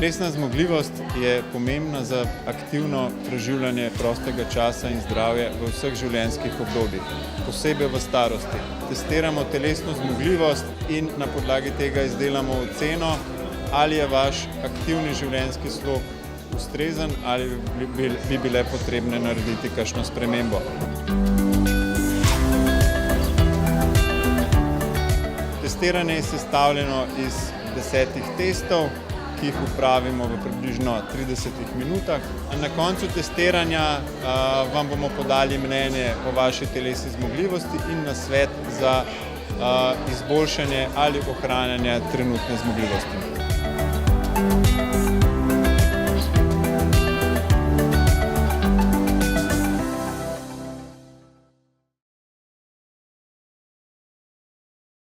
Telesna zmogljivost je pomembna za aktivno preživljanje prostega časa in zdravje v vseh življenjskih obdobjih, posebej v starosti. Testiramo telesno zmogljivost in na podlagi tega izdelamo oceno, ali je vaš aktivni življenjski slog ustrezen ali bi bile potrebne narediti kakšno spremembo. Testiranje je sestavljeno iz 10 testov, ki jih opravimo v približno 30 minutah. Na koncu testiranja vam bomo podali mnenje o vaši telesni zmogljivosti in nasvet za izboljšanje ali ohranjanje trenutne zmogljivosti.